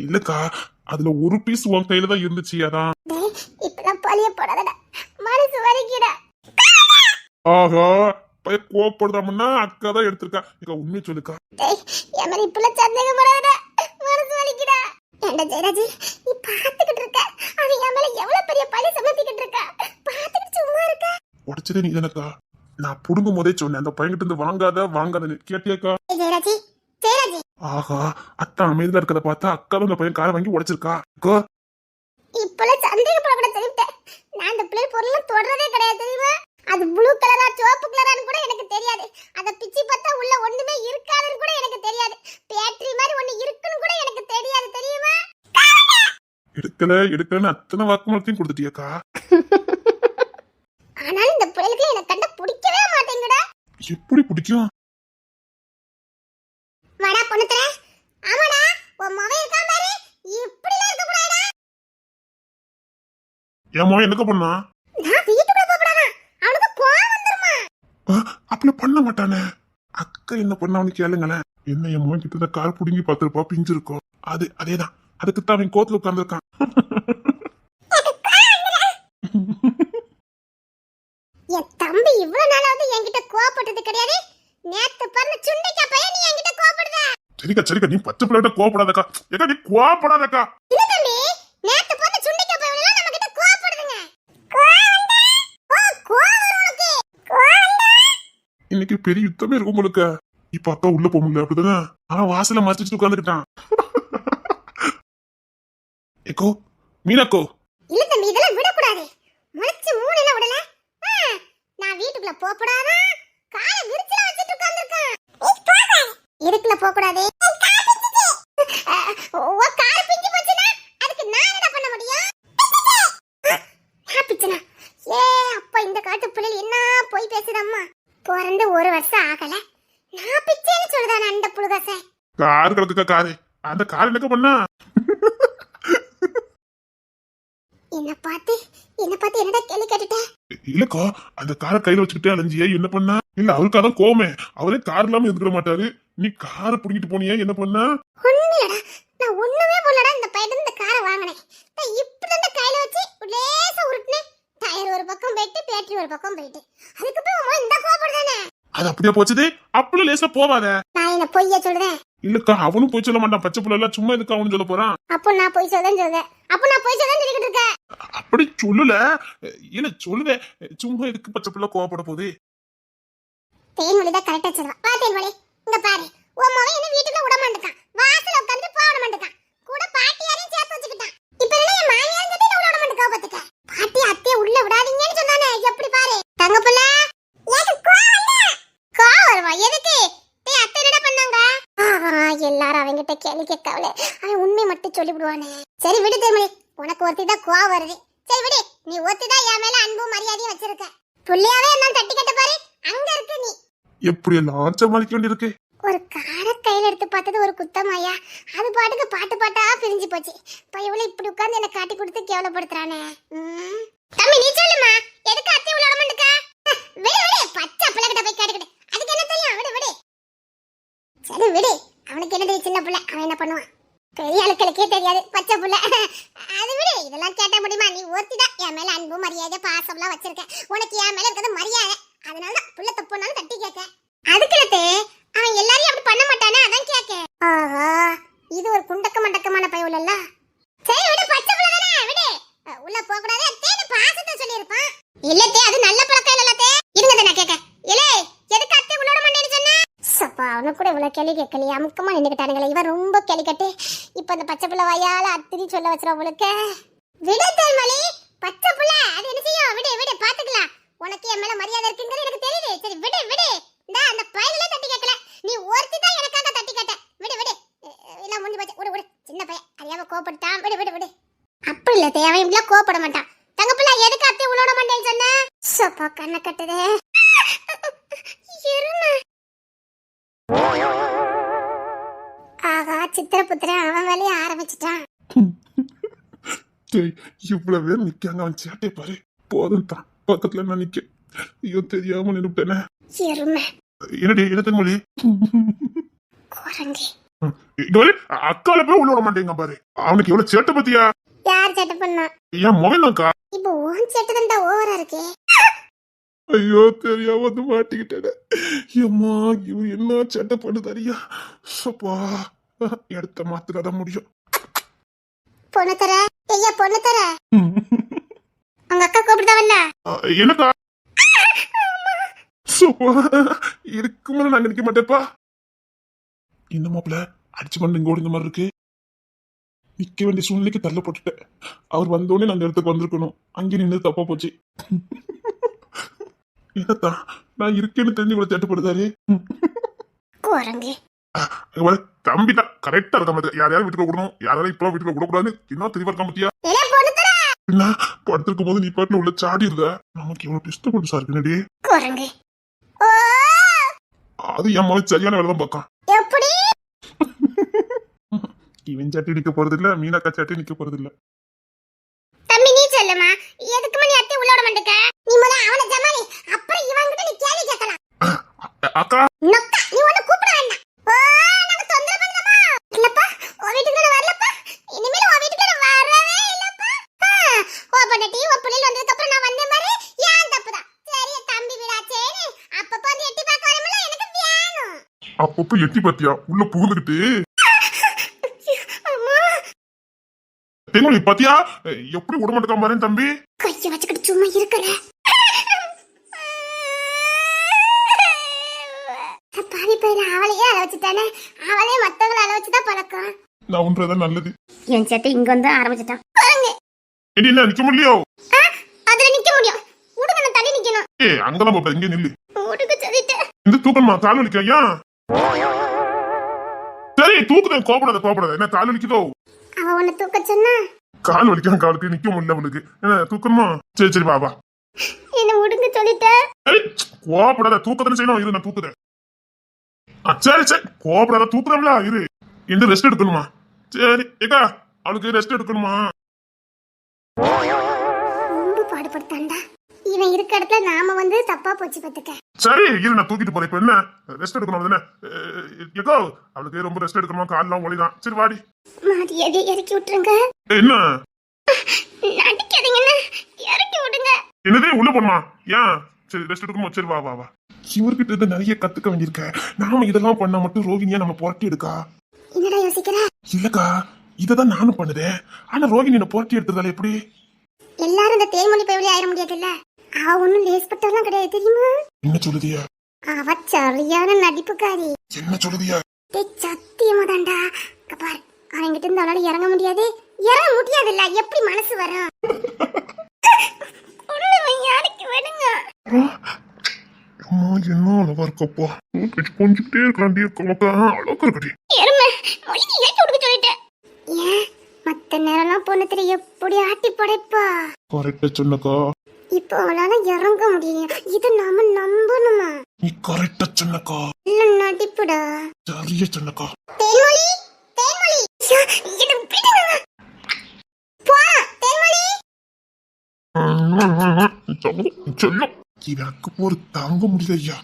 இல்லக்கா அதுல ஒரு பீஸ் உன் கையில தான் இருந்துச்சு. அதான் இப்பெல்லாம் பழிய போடாதடா, மனசு வலிக்குடா. ஆஹா பைய கோவப்படுதாமன்னா அக்கா தான் எடுத்திருக்கா. உண்மையை சொல்லுக்கா. என் மேல இப்பெல்லாம் சந்தேகம் படாதடா, மனசு வலிக்குடா. ஏண்டா ஜெயராஜி நீ பாத்துக்கிட்டு இருக்க, அவன் என் மேல எவ்வளவு பெரிய பழி சுமத்திக்கிட்டு இருக்கா, பாத்துக்கிட்டு சும்மா இருக்க. உடைச்சதே நீ தானக்கா. நான் புடுங்கும் போதே சொன்னேன் அந்த பையன்கிட்ட இருந்து வாங்காத கேட்டியாக்கா? ஜெயராஜி ஜெயராஜி. ஆஹா அத்தா அமைதியா இருக்கத பார்த்தா அக்கா தான் அந்த பையன் காரை வாங்கி உடைச்சிருக்கா. இப்பெல்லாம் சந்தேகப்படக்கூட சொல்லிட்டேன். நான் அந்த பிள்ளை பொருள் தொடரதே கிடையாது தெரியுமா? அது ப்ளூ கலரா சிவப்பு கலரான்னு கூட எனக்கு தெரியாது. அத பிச்சி பார்த்தா உள்ள ஒண்ணுமே இருக்காதுன்னு கூட எனக்கு தெரியாது. பேட்டரி மாதிரி ஒண்ணு இருக்குன்னு கூட எனக்கு தெரியாது தெரியுமா? எடுக்கலன்னு அத்தனை வாக்குமூலத்தையும் கொடுத்துட்டியாக்கா. ஆனாலும் இந்த பிள்ளைக்கு எனக்கு கண்ட பிடிக்கவே மாட்டேங்குடா. எப்படி பிடிக்கும்? வாடா பொண்ணுத்தர. ஆமாடா உன் மவன் இருக்கான் பாரு, இப்படிலாம் இருக்க கூடாதுடா. என் மவன் என்னக்கா பண்ணா? நான் வீட்டுக்குள்ள போகப்படாதா, அவனுக்கு கோவம் வந்துருமா? அப்படி பண்ண மாட்டானே. அக்கா என்ன பண்ணான்னு கேளுங்களேன். என்ன என் மகன் கிட்ட கார் புடுங்கி பார்த்துருப்பா, பிஞ்சிருக்கும். அதேதான் அதுக்கு தான் அவன் கோத்துல உட்கார்ந்துருக்கான். என் தம்பி இவ்வளவு நாளாவது என்கிட்ட கோவப்பட்டது கிடையாது. நேத்து பண்ண சுண்டைக்கா பையன் நீ என்கிட்ட கோவப்படுத. சரிக்கா நீ பச்சை பிள்ளைகிட்ட கோவப்படாதக்கா. ஏக்கா நீ கோவப்படாதக்கா. இல்ல தம்பி, நேத்து பண்ண சுண்டைக்கா பையன் எல்லாம் நம்ம கிட்ட கோவப்படுதுங்க. இன்னைக்கு பெரிய யுத்தமே இருக்கும் உங்களுக்கு. இப்ப அக்கா உள்ள போக முடியல அப்படிதானே? அவன் வாசல மறைச்சிட்டு உட்கார்ந்துட்டான். ஏக்கோ மீனாக்கோ. இல்ல தம்பி இதெல்லாம் விடக்கூடாது. முளைச்சு மூணு என்ன விடல. நான் வீட்டுக்குள்ள போகப்படாதா, காலை விரிச்சல வச்சிட்டு உட்கார்ந்திருக்கேன். இதுக்குள்ள போக கூடாது. ஓ கால் பிஞ்சு போச்சுனா அதுக்கு நான் என்ன பண்ண முடியும்? பிச்சனா ஏ அப்பா இந்த காட்டு பிள்ளை என்ன போய் பேசுதம்மா. பிறந்து ஒரு வருஷம் ஆகல, நான் பிச்சைன்னு சொல்லுதானே அந்த புழுகாசை. கார் கிடக்குக்கா காரு. அந்த கார் என்னக்கா பண்ணா? என்ன பார்த்து என்னடா கேள்வி கேட்டுட்ட? இல்லக்கா அந்த காரை கையில வச்சுக்கிட்டே அலைஞ்சியே என்ன பண்ணா? இல்ல அவருக்கு அதான் கோவமே. அவரே கார் இல்லாம இருந்துட மாட்டாரு. நீ காரை புடிக்கிட்டு போனியா என்ன பண்ணா? ஒண்ணுலடா, நான் ஒண்ணுமே போலடா. இந்த பையன் இந்த காரை வாங்கினேன். நான் இப்படி அந்த கையில வச்சு லேசா உருட்டினேன். டயர் ஒரு பக்கம் போயிட்டு பேட்டரி ஒரு பக்கம் போயிட்டு அதுக்கு போய் உமா இந்த கோபப்படுதானே. அது அப்படியே போச்சது. அப்படி லேசா போவாத. நான் என்ன பொய்யா சொல்றேன்? இல்லக்கா அவனும் போய் சொல்ல மாட்டான். பச்சை புள்ள எல்லாம் சும்மா எதுக்கு அவனு சொல்ல போறான்? அப்போ நான் பொய் சொல்றேன். சொல்லிக்கிட்டு இருக்கேன். அப்படி சொல்லல. இல்ல சொல்லுவேன். சும்மா எதுக்கு பச்சை புள்ள கோவப்பட போகுது? தேன்மொழி தான் கரெக்டா சொல்லுவா. வா தேன்மொழி இங்க பாரு. உன் மகன் என்ன வீட்டுக்குள்ள விட மாட்டேங்கான். வாசல்ல உட்கார்ந்து போட மாட்டேங்கான். கூட பாட்டியாரையும் சேர்த்து வச்சுக்கிட்டான். இப்ப என்ன என் மாமியார் கிட்ட விட மாட்டேங்கா பாத்துக்க. பாட்டி அத்தைய உள்ள விடாதீங்கன்னு சொன்னானே. எப்படி பாரு தங்க புள்ள. கோவம் எதுக்கு? டேய் அத்தை என்ன பண்ணாங்க? எல்லாரும் அவங்கிட்ட கேள்வி கேட்கவளே. அவன் உண்மை மட்டும் சொல்லி விடுவானே. சரி விடு தேன்மொழி, உனக்கு ஒருத்தி தான் கோவம் வருது. சரி விடு, நீ ஒருத்தி தான் என் மேல அன்பும் மரியாதையும் வச்சிருக்க. புள்ளையாவே என்ன தட்டி கட்ட பாரு, அங்க இருக்கு நீ. எப்படி எல்லாம் சமாளிக்க வேண்டியிருக்கு. ஒரு காரை கையில எடுத்து பார்த்தது ஒரு குத்தமாயா? அது பாட்டுக்கு பாட்டா பிரிஞ்சு போச்சு. பையவளை இப்படி உட்கார்ந்து என்ன காட்டி கொடுத்து கேவலப்படுத்துறானே. தம்பி நீ சொல்லுமா, எதுக்கு அத்தை உள்ள மாட்டேக்கா? விடு பச்சை பிள்ளைகிட்ட போய் கேட்டுக்கிட்டு அதுக்கு என்ன தெரியும்? விடு சரி விடு, அவனுக்கு என்ன தெரியும்? சின்ன பிள்ளை, அவன் என்ன பண்ணுவான்? பெரிய ஆளுக்களுக்கே தெரியாது பச்சை பிள்ளை. அது விடு, இதெல்லாம் கேட்ட முடியுமா? நீ ஒருத்திதான் என் மேல அன்பு மரியாதை பாசம்லாம் வச்சிருக்க. உனக்கு என் மேல இருக்கிறது மரியாதை. அதனாலதான் புள்ள தப்புனாலும் தட்டி கேட்க. அதுக்குள்ளே அவன் எல்லாரையும் அப்படி பண்ண மாட்டானே, அதான் கேட்க. ஆஹா இது ஒரு குண்டக்க மண்டக்கமான பயவுல. சரி விடு, பச்சை பிள்ளை தானே, விடு. உள்ள போக கூடாது அத்தேன்னு பாசத்தை சொல்லியிருப்பான். இல்லத்தே அது நல்ல பழக்கம் இல்லத்தே. இருங்க நான் கேட்க. இலே எதுக்கு அத்தை உள்ளோட மாட்டேன்னு சொன்ன? அவனுக்கு கூட இவ்வளவு கேள்வி கேட்கலையே, அமுக்கமா நின்னுக்கிட்டானுங்களே. இவன் ரொம்ப கேள்வி கட்டு. இப்ப அந்த பச்சை பிள்ளை வாயால அத்திரி சொல்ல வச்சிரும் உங்களுக்கு. விட தேன்மொழி, பச்சை பிள்ளை அது என்ன செய்யும்? விடு விடு, பாத்துக்கலாம். உனக்கு என் மேல மரியாதை இருக்குங்கிறது எனக்கு தெரியுது. சரி விடு விடு. இந்த அந்த பையனே தட்டி கேட்கல, நீ ஒருத்தி தான் எனக்காக தட்டி கேட்ட. விடு விடு, எல்லாம் முடிஞ்சு போச்சு. விடு விடு, சின்ன பையன் அறியாம கோபப்பட்டான். விடு விடு விடு. அப்படி இல்ல தேவன் இப்படிலாம் கோபப்பட மாட்டான். தங்கப்பிள்ளை எதுக்கு அத்தை உள்ள மாட்டேன்னு சொன்ன? சப்பா கண்ணை கட்டுதே. எருமை. ஆகா, சித்திரபுத்திரன் அவன் வேலையை ஆரம்பிச்சிட்டான். இவ்வளவு பேர் நிக்காங்க, அவன் சேட்டை பாரு. போதும் தான், பக்கத்துல நான் நிக்க. ஐயோ தெரியாம நின்றுட்டேனே. எருமை. என்னடி என்ன தென்மொழி? குரங்கு. அக்கால போய் உள்ள விட மாட்டேங்க பாரு. அவனுக்கு எவ்வளவு சேட்டை பத்தியா? யார் சேட்டை பண்ணா? என் மகன் தான்க்கா. இப்போ உன் சேட்டை தான் ஓவரா இருக்கே. ஐயோ தெரியாம வந்து மாட்டிக்கிட்டேன். ஏம்மா இவரு என்ன சேட்டை பண்ணுது அறியா? சப்பா, எடுத்த மாத்திராதான் முடியும். பொண்ணு தர ஐயா, பொண்ணு தர. உங்க அக்கா கூப்பிடுதாவல்ல? எனக்கா? சப்பா, இதுக்கு மேல நாங்க நிக்க மாட்டேப்பா. இந்த மாப்பிள்ள அடிச்சு பண்ணு இங்க ஓடுங்க மாதிரி இருக்கு. நிக்க வேண்டிய சூழ்நிலைக்கு தள்ள போட்டுட்டேன். அவர் வந்தோடனே நாங்க இடத்துக்கு வந்திருக்கணும். அங்கே நின்று தப்பா போச்சு. என்னத்தான் நான் இருக்கேன்னு தெரிஞ்சு இவ்வளவு தேட்டப்படுதாரு. குரங்கு. தம்பி தான் கரெக்டா இருக்க மாதிரி. யாரையாவது வீட்டுக்கு விடணும், யாராவது இப்பெல்லாம் வீட்டுக்கு விடக்கூடாது. இன்னும் தெளிவா இருக்க மாட்டியா? என்ன படுத்திருக்கும் போது நீ பாட்டுல உள்ள சாடி இருந்த. நமக்கு எவ்வளவு டிஸ்டர்பன்ஸா இருக்குனடி. குரங்கு. அது என் மகன் சரியான வேலை தான் பார்க்கான். எப்படி? இவன் சாட்டி நிக்க போறது இல்ல, மீனாக்கா சாட்டி நிக்க போறது இல்ல. தம்பி நீ சொல்லுமா, எதுக்கு நீ அத்தை உள்ள விட மாட்டேங்க? நீ முதல்ல அவனை ஜமானி, அப்புறம் இவன்கிட்ட நீ கேள்வி கேட்கலாம். அக்கா நொக்கா, நீ ஒண்ணு கூப்பிட வேண்டாம். நாங்க தொந்தரவு பண்ணலாமா? இல்லப்பா, உன் வீட்டுக்கு நான் வரலப்பா. இனிமேல் உன் வீட்டுக்கு நான் வரவே இல்லப்பா. ஓ பண்ணட்டி, உன் பிள்ளைல வந்ததுக்கு அப்புறம் நான் வந்தேன் பாரு, ஏன் தப்புதான். சரி தம்பி விடாச்சேன்னு அப்பப்ப வந்து எட்டி பார்க்க வரமுல, எனக்கு வேணும். அப்பப்ப எட்டி பாத்தியா உள்ள புகுந்துகிட்டு? தென்மொழி பாத்தியா எப்படி விட மாட்டேக்காம பாரு தம்பி. கைய வச்சுக்கிட்டு சும்மா இருக்கல. பாவி பையில அவளையே அழ வச்சுட்டானே. அவளே மத்தவங்களை அழ வச்சுதான் பழக்கம். நான் உன்றதான் நல்லது. என் சேட்டை இங்க வந்து ஆரம்பிச்சுட்டான். என்ன நிக்க முடியலையோ? அதுல நிக்க முடியும். உடுங்க, நான் தள்ளி நிக்கணும். அங்கெல்லாம் போட்ட இங்க நில்லு. உடுக்க சொல்லிட்டேன். இந்த தூக்கமா கால் வலிக்கையா? சரி தூக்குதேன், கோபப்படாத. என்ன கால் வலிக்குதோ? அவ உன்னை தூக்க சொன்னா? கால் வலிக்காம காலுக்கு நிக்க முடியல அவனுக்கு. என்ன தூக்கமா? சரி வா. என்ன உடுங்க சொல்லிட்டேன். கோபப்படாத, தூக்கத்தானே செய்யணும். இரு நான் தூக்குதேன். சரி கோபப்படாத, தூக்குறோம்ல இரு. எந்த ரெஸ்ட் எடுக்கணுமா? சரி ஏக்கா அவளுக்கு ரெஸ்ட் எடுக்கணுமா? ரொம்ப பாடுபடுத்தாண்டா. இவன் இருக்க இடத்துல நாம வந்து தப்பா போச்சு பாத்துக்க. சரி இரு நான் தூக்கிட்டு போறேன். இப்ப என்ன ரெஸ்ட் எடுக்கணும் தானே? ஏக்கோ அவளுக்கு ரொம்ப ரெஸ்ட் எடுக்கணுமா? கால்லாம் ஒளிதான். சரி வாடி. மாடி எதை இறக்கி விட்டுருங்க. என்ன நடிக்காதீங்கன்னு இறக்கி விடுங்க. என்னதே உள்ள போணுமா? ஏன்? சரி ரெஸ்ட் எடுக்கணுமா? சரி வா. இவர்கிட்ட இருந்து நிறைய கத்துக்க வேண்டியிருக்க. நாம இதெல்லாம் பண்ணா மட்டும் ரோகிணியா நம்ம புரட்டி எடுக்கா? என்னடா யோசிக்கிற? இல்லக்கா இததான் நானும் பண்ணுதேன். ஆனா ரோகிணி என்ன புரட்டி எடுத்ததால எப்படி? எல்லாரும் இந்த தேன்மொழி பையவழி ஆயிட முடியாதுல்ல. அவ ஒண்ணும் லேஸ்பட்டெல்லாம் கிடையாது தெரியுமா? என்ன சொல்லுதியா? அவ சரியான நடிப்புக்காரி. என்ன சொல்லுதியா? சத்தியமா தாண்டா. பாரு, அவங்கிட்ட இருந்து அவளால இறங்க முடியாது. இறங்க முடியாதுல்ல, எப்படி மனசு வரும்? யாருக்கு விடுங்க. அம்மா என்ன அழகா இருக்கப்பா. கொஞ்சிக்கிட்டே இருக்காண்டி அழகா இருக்கடி. ஏன் மத்த நேரம்லாம் பொண்ணுத்துல எப்படி ஆட்டி படைப்பா? கரெக்டா சொன்னக்கா. இப்போ அவளால இறங்க முடியும். இது நாம நம்பணுமா? நீ கரெக்டா சொன்னக்கா. இல்ல நடிப்புடா. சரியா சொன்னக்கா. தேன்மொழி என்ன விடுங்க. போ தேன்மொழி. சொல்லும் எனக்கு ஒரு தாங்க முடியல ஐயா.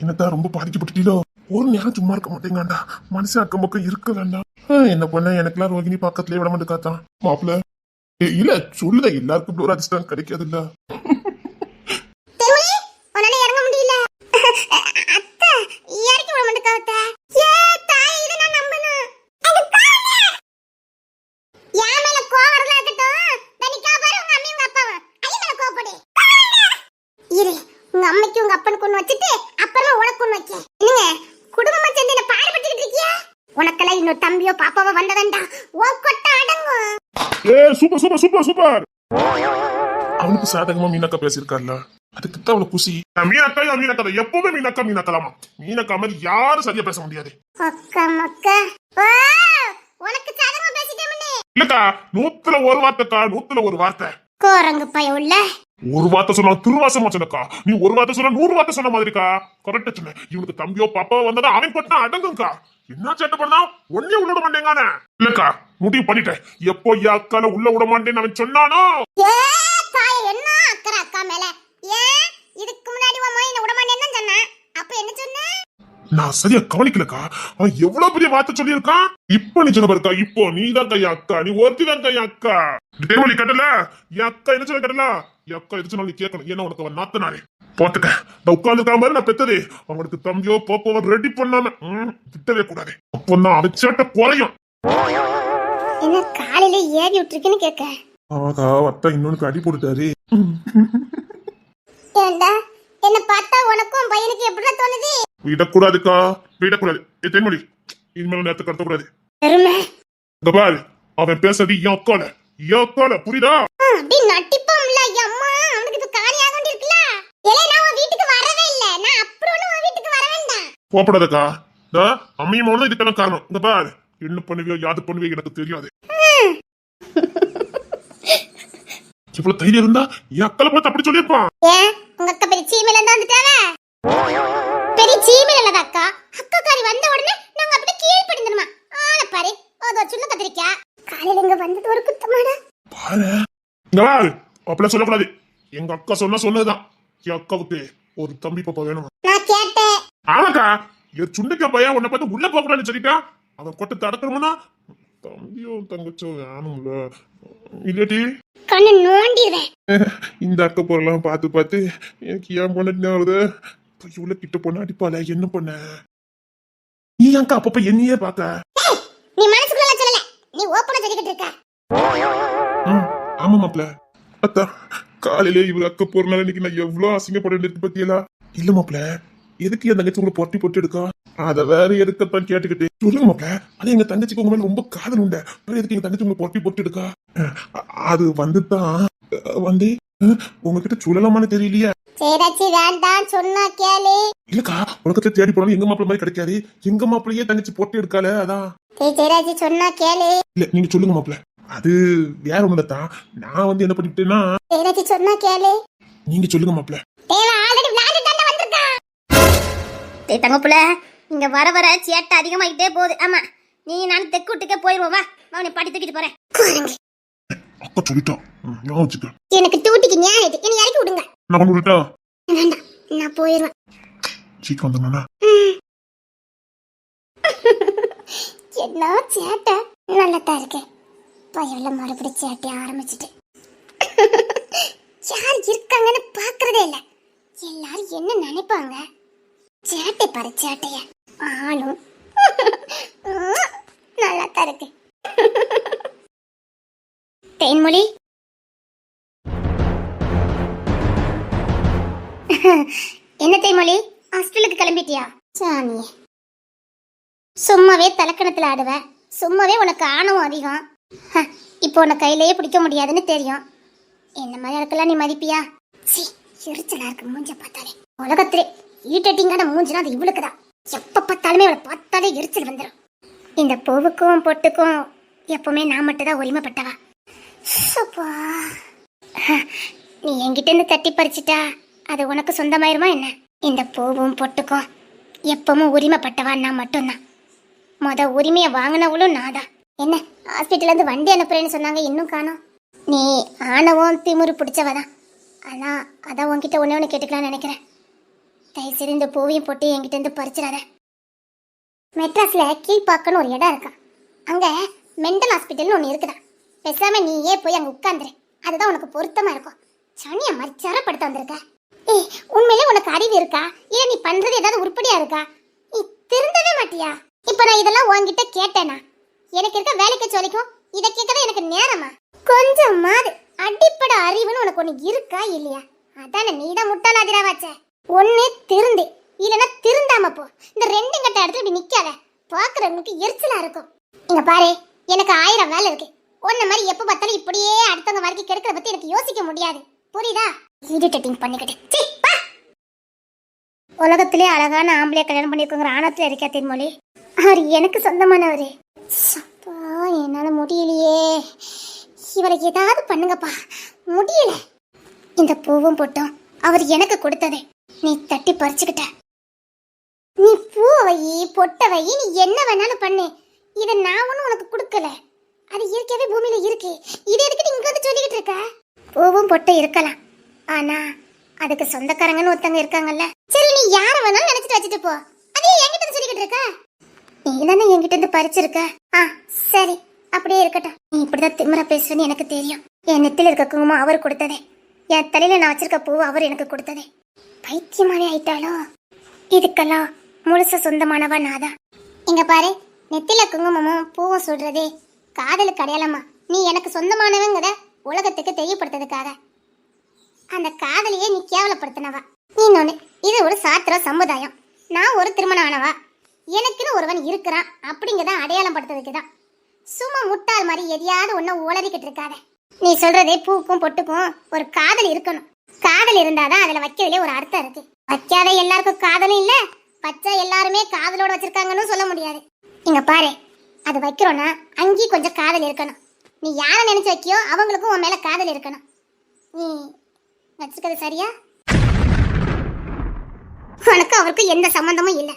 என்னதான் ரொம்ப பாதிக்கப்பட்டுட்டீங்களோ? ஒரு நேரம் சும்மா இருக்க மாட்டேங்காண்டா. மனுஷன் அக்கம் பக்கம் இருக்க வேண்டாம். என்ன பண்ண எனக்கெல்லாம் ரோகிணி பக்கத்துலயே விட மாட்டேக்காத்தான் மாப்பிள்ள. இல்ல சொல்லுத எல்லாருக்கும் ஒரு அதிர்ஷ்டம் கிடைக்காது இல்ல. இறங்க முடியல. அத்தை இறக்கி விட மாட்டேக்காத்த. ஏ தாய், இத நான் நம்பணும். அது பாருங்க. யா மேல கோவம் இருக்கட்டும். தனிக்கா பாரு உங்க அம்மையும் உங்க அப்பாவும். ஐய மேல கோவப்படு. இரு, உங்க அம்மைக்கு உங்க அப்பனுக்கு ஒண்ணு வச்சிட்டு அப்புறமா உனக்கு ஒண்ணு வைக்க. என்னங்க இன்னொரு தம்பியோ பாப்பாவோ வந்ததண்டா ஓ கொட்ட அடங்கும். ஏ சூப்பர் சூப்பர் சூப்பர் சூப்பர். அவனுக்கு சாதகமா மீனாக்கா பேசியிருக்காருல, அதுக்கு தான் அவளுக்கு குசி. மீனாக்கா எப்பவுமே மீனாக்கலாமா. மீனாக்கா மாதிரி யாரும் சரியா பேச முடியாது. அக்கா மக்கா உனக்கு சாதகமா பேசிட்டேன்னு இல்லக்கா, 100ல 1 வார்த்தைக்கா, 100ல 1 வார்த்தை. கோரங்க பய உள்ள ஒரு வார்த்தை சொன்னா திருவாசமா சொன்னக்கா, நீ ஒரு வார்த்தை சொன்னா 100 வார்த்தை சொன்ன மாதிரிக்கா. கரெக்டா சொன்ன. இவனுக்கு தம்பியோ பாப்பாவோ வந்தா அவன் கொட்டா அடங்குங்கா. என்ன சேட்டை பண்ணா ஒன்னே உள்ள விட மாட்டேங்கானே. இல்லக்கா முடிவு பண்ணிட்டேன், எப்போ அக்கால உள்ள விட மாட்டேன்னு அவன் சொன்னானோ. என்ன அக்கறை அக்கா மேல? ஏன் இதுக்கு முன்னாடி உன் மகன் விட மாட்டேன்னு சொன்னான், அப்ப என்ன சொன்ன? நான் சரியா கவனிக்கலக்கா. அவன் எவ்வளவு பெரிய வார்த்தை சொல்லியிருக்கான். இப்ப நீ சொன்ன பாருக்கா, இப்போ நீதான் கையா அக்கா, நீ ஒருத்தி தான் கையா அக்கா. தேவலி கட்டல என் அக்கா என்ன சொல்ல கட்டல. என் அக்கா எது சொன்னாலும் நீ கேட்கணும். ஏன்னா உனக்கு அவன் நாத்தனாரே. போட்டுக்க நான் உட்கார்ந்துருக்கா மாதிரி நான் பெத்தது. அவனுக்கு தம்பியோ போப்போ ரெடி பண்ணாம விட்டவே கூடாது. அப்பதான் அவன் சேட்டை குறையும். என்ன காலையில ஏறி விட்டுருக்குன்னு கேட்க. ஆகா அத்தா இன்னொன்னு அடி போட்டுட்டாரு. ஏண்டா என்ன பார்த்தா உனக்கும் பையனுக்கு எப்படி தோணுது? விடக்கூடாதுக்கா, விடக்கூடாது. தென்மொழி இனிமேல் நேரத்தை கடத்தக்கூடாது. பெருமை பாரு, அவன் பேசுறது என் அக்கால புரியுதா? அப்படி நட்டிப்போம்ல. அம்மா அவனுக்கு இப்ப காரியாக கொண்டிருக்குல. ஏலே நான் உன் வீட்டுக்கு வரவே இல்ல. நான் அப்புறம் உன் வீட்டுக்கு வர வேண்டாம். போப்படாதக்கா. அம்மையும் மோனதான் இதுக்கான காரணம். இந்த பாரு, என்ன பண்ணுவியோ யாது பண்ணுவியோ எனக்கு தெரியாது. இவ்வளவு தைரியம் இருந்தா என் அக்கால பார்த்து அப்படி சொல்லியிருப்பான். ஏன் உங்க அக்கா பெரிய சீமையில இருந்தா வந்துட்டாவ? பெரிய சீமையில இல்ல அக்கா. அக்கா காரி வந்த உடனே நாங்க அப்படியே கீழ் படிந்துருமா. ஆளை பாரு, அது சுண்ண கத்திரிக்கா. காலையில இங்க வந்தது ஒரு குத்தமாடா. பாரு இங்க பாரு, அப்படிலாம் சொல்லக்கூடாது. எங்க அக்கா சொன்னதுதான். என் அக்காவுக்கு ஒரு தம்பி பாப்பா வேணும். நான் கேட்டேன். ஆமாக்கா, என் சுண்டைக்கா பையன் உன்னை பார்த்து உள்ள போக கூடாதுன்னு சொல்லிட்டா. அவன் கொட்ட தடக்கணும்னா தம்பியோ தங்கச்சோ வேணும்ல. இல்லாட்டி கண்ணு நோண்டிடுவேன். இந்த அக்கா பொருளாம் பார்த்து எனக்கு ஏன் பண்ண வருது. இவ்வளவு கிட்ட பொண்ணு அடிப்பாள, என்ன பண்ண நீ அக்கா அப்பப்ப என்னையே பாக்க. நீ மனசுக்குள்ள சொல்லல, நீ ஓப்பனா சொல்லிக்கிட்டு இருக்க. ஆமா மாப்ள. அத்தா காலையில இவரு அக்கா பொருளால இன்னைக்கு நான் எவ்வளவு அசிங்கப்பட வேண்டியது பத்தியலா. இல்ல மாப்ள, எதுக்கு என் தங்கச்சி உங்களை பொட்டி எடுக்கா? அத வேற எதுக்கத்தான் கேட்டுக்கிட்டு சொல்லுங்க மாப்ள. அது எங்க தங்கச்சிக்கு உங்க மேல ரொம்ப காதல் உண்டு. வேற எதுக்கு எங்க தங்கச்சி உங்களை பொட்டி எடுக்கா? அது வந்துதான் வந்து உங்ககிட்ட சொல்லலாமான்னு தெரியலையே. சேராச்சி வேண்டாம் சொன்னா கேளு. இல்லக்கா, உலகத்தை தேடி போனாலும் எங்க மாப்பிள்ள மாதிரி கிடைக்காது. எங்க மாப்பிள்ளையே தங்கச்சி பொட்டி எடுக்கால, அதான். சேராச்சி சொன்னா கேளு. இல்ல நீங்க சொல்லுங்க மாப்பிள்ள. அது வேற ஒண்ணுதான். நான் வந்து என்ன பண்ணிட்டேன்னா. சேராச்சி சொன்னா கேளு. நீங்க சொல்லுங்க மாப்பிள்ள. ஆல்ரெடி விளையாடிட்டு வந்திருக்கா. தங்கப்புல இங்க வர வர சேட்டை அதிகமாயிட்டே போகுது. ஆமா, நீ நான் தெக்குட்டுக்கே போயிருவோம். வா, அவனை பாட்டி தூக்கிட்டு போறேன். அக்கா சொல்லிட்டான், ஞாபகம் வச்சுக்க. எனக்கு டூட்டிக்கு ஞாயிறு என்ன இறக்கி விடுங்க. நான் கொண்டு விட்டா வேண்டாம், நான் போயிருவேன். சீக்கிரம் வந்துடும்னா. என்ன சேட்டை நல்லதா இருக்கு. பையன்ல மறுபடியும் சேட்டை ஆரம்பிச்சுட்டு யார் இருக்காங்கன்னு பாக்குறதே இல்ல. எல்லாரும் என்ன நினைப்பாங்க? சேட்டை பாரு, சேட்டைய ஆளும் நல்லதா இருக்கு. தேன்மொழி என்ன தேன்மொழி, ஹாஸ்டலுக்கு கிளம்பிட்டியா? சாமியே, சும்மாவே தலக்கணத்துல ஆடுவ, சும்மாவே உனக்கு ஆணவம் அதிகம். இப்போ உன்னை கையிலேயே பிடிக்க முடியாதுன்னு தெரியும். என்ன மாதிரி இருக்கலாம் நீ மதிப்பியா? எரிச்சலா இருக்கு மூஞ்ச பார்த்தாலே. உலகத்திலே ஈட்டட்டிங்கான மூஞ்சினா அது இவளுக்குதான். எப்ப பார்த்தாலுமே அவளை பார்த்தாலே எரிச்சல் வந்துடும். இந்த பூவுக்கும் பொட்டுக்கும் எப்பவுமே நான் மட்டும் தான் உரிமைப்பட்டவா. நீ என்கிட்ட இருந்து தட்டி பறிச்சிட்டா அது உனக்கு சொந்தமாயிருமா என்ன? இந்த பூவும் பொட்டுக்கும் எப்பவும் உரிமைப்பட்டவா நான் மட்டும்தான். உரிமையை வாங்கினவளும் நாதான். என்ன ஹாஸ்பிட்டல்ல இருந்து வண்டி அனுப்புறேன்னு சொன்னாங்க, இன்னும் காணோம். நீ ஆணவம் திமுரு பிடிச்சவதான். அதான் உன்கிட்ட ஒண்ணு கேட்டுக்கலாம்னு நினைக்கிறேன். தயவுசெய்து இந்த பூவையும் போட்டு என்கிட்ட இருந்து பறிச்சிடாத. மெட்ராஸ்ல கீழ்பாக்கன்னு ஒரு இடம் இருக்கா. அங்க மெண்டல் ஹாஸ்பிட்டல்னு ஒண்ணு இருக்குதா. பேசாம நீயே போய் அங்க உட்கார்ந்துரு, அதுதான் உனக்கு பொருத்தமா இருக்கும். சனிய மாதிரி சரப்படுத்த வந்திருக்க. உண்மையிலே உனக்கு அறிவு இருக்கா? இல்ல நீ பண்றது ஏதாவது உருப்படியா இருக்கா? நீ திருந்தவே மாட்டியா? இப்ப நான் இதெல்லாம் உன்கிட்ட கேட்டேனா? எனக்கு இருக்க வேலைக்கு சொல்லிக்கும் இதை கேட்கதான் எனக்கு நேரமா? கொஞ்சமாவது அடிப்படை அறிவுன்னு உனக்கு ஒண்ணு இருக்கா இல்லையா? அதான நீதான் முட்டாளாதிராவாச்சே. ஒண்ணு திருந்து, இல்லைன்னா திருந்தாம போ. இந்த ரெண்டு கட்ட இடத்துல இப்படி நிக்காத, பாக்குறவங்களுக்கு எரிச்சலா இருக்கும். இங்க பாரு, எனக்கு 1000 வேலை இருக்கு. உன்ன மாதிரி எப்ப பார்த்தாலும் இப்படியே அடுத்தவங்க வாழ்க்கை கெடுக்கிற பத்தி எனக்கு யோசிக்க முடியாது. புரியுதா? இரிட்டேட்டிங் பண்ணிக்கிட்டு சீ, பா. உலகத்திலே அழகான ஆம்பளைய கல்யாணம் பண்ணிருக்கோங்கிற ஆணத்துல இருக்கா தென்மொழி. அவர் எனக்கு சொந்தமானவரு. சப்பா, என்னால முடியலையே. இவளுக்கு ஏதாவது பண்ணுங்கப்பா, முடியல. இந்த பூவும் பொட்டும் அவர் எனக்கு கொடுத்ததே நீ தட்டி பறிச்சுக்கிட்ட. நீ பூவை வை, பொட்டை வை, நீ என்ன வேணாலும் பண்ணு. இதை நான் ஒன்றும் உனக்கு கொடுக்கல. அது இயற்கையாவே பூமியில இருக்கு. இது எதுக்கு நீ இங்க வந்து சொல்லிக்கிட்டு இருக்க? பூவும் பொட்டை இருக்கலாம், ஆனா அதுக்கு சொந்தக்காரங்கன்னு ஒருத்தங்க இருக்காங்கல்ல. சரி, நீ யார வேணாலும் நினைச்சிட்டு வச்சுட்டு போ. அதே என்கிட்ட வந்து சொல்லிக்கிட்டு இருக்க. நீ தானே என்கிட்ட இருந்து பறிச்சிருக்க. சரி, அப்படியே இருக்கட்டும். நீ இப்படிதான் திமிரா பேசுறேன்னு எனக்கு தெரியும். என் நெத்தில இருக்க குங்குமம் அவர் கொடுத்ததே, என் தலையில நான் வச்சிருக்க பூ அவர் எனக்கு கொடுத்ததே. பைத்தியமாரி ஆயிட்டாலோ? இதுக்கெல்லாம் முழுச சொந்தமானவா நாதான். இங்க பாரு, நெத்தில குங்குமமும் பூவும் சொல்றதே காதலுக்கு அடையாளமா நீ எனக்கு சொந்தமானவங்கிற உலகத்துக்கு தெரியப்படுத்துறதுக்காக. அந்த காதலியே நீ கேவலப்படுத்தினவா. இன்னொன்னு, இது ஒரு சாத்திர சமுதாயம். நான் ஒரு திருமணம் ஆனவா, எனக்குன்னு ஒருவன் இருக்கிறான் அப்படிங்கிறத அடையாளம் படுத்துறதுக்குதான். சும்மா முட்டாள் மாதிரி எதையாவது ஒன்ன உளறிக்கிட்டு இருக்காத. நீ சொல்றதே பூக்கும் பொட்டுக்கும் ஒரு காதல் இருக்கணும். காதல் இருந்தாதான் அதுல வைக்கிறதுல ஒரு அர்த்தம் இருக்கு. வைக்காத எல்லாருக்கும் காதலும் இல்ல, பச்சை எல்லாருமே காதலோட வச்சிருக்காங்கன்னு சொல்ல முடியாது. இங்க பாரு, அது வைக்கிறோம்னா அங்கேயும் கொஞ்சம் காதல் இருக்கணும். நீ யாரை நினைச்சு வைக்கியோ அவங்களுக்கும் உன் மேல காதல் இருக்கணும். நீ வச்சிருக்கிறது சரியா? உனக்கு அவருக்கும் எந்த சம்பந்தமும் இல்ல.